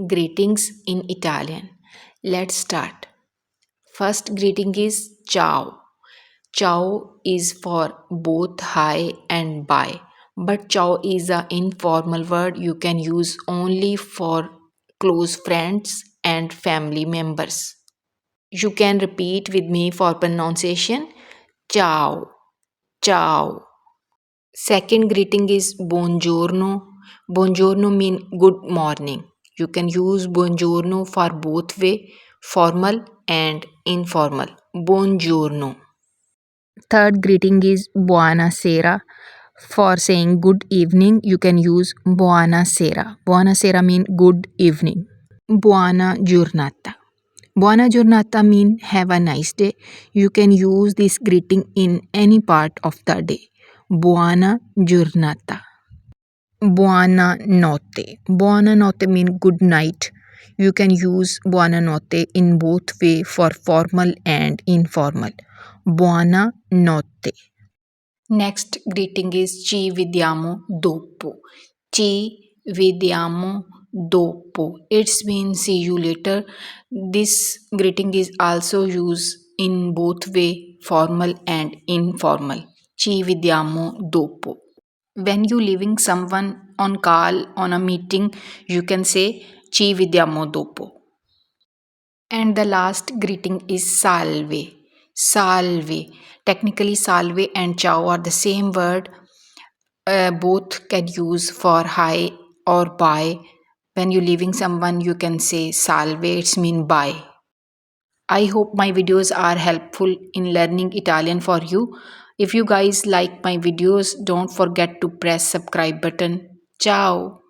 greetings in Italian. Let's start. First greeting is ciao. Ciao is for both hi and bye, but ciao is an informal word you can use only for close friends and family members. You can repeat with me for pronunciation. Ciao, ciao. Second greeting is buongiorno. Buongiorno mean good morning. You can use buongiorno for both way, formal and informal. Buongiorno. Third greeting is buonasera. For saying good evening, you can use buonasera. Buonasera mean good evening. Buona giornata. Buona giornata mean have a nice day. You can use this greeting in any part of the day. Buona giornata. Buonanotte. Buonanotte mean good night. You can use buonanotte in both way for formal and informal. Buonanotte. Next greeting is ci vediamo dopo. Ci vediamo dopo. It's means see you later. This greeting is also used in both way, formal and informal. Ci vediamo dopo. When you leaving someone on call on a meeting, you can say ci vediamo dopo. And the last greeting is salve. Salve. Technically, salve and ciao are the same word. Both can use for hi or bye. When you leaving someone, you can say salve. It's mean bye. I hope my videos are helpful in learning Italian for you. If you guys like my videos, don't forget to press subscribe button. Ciao.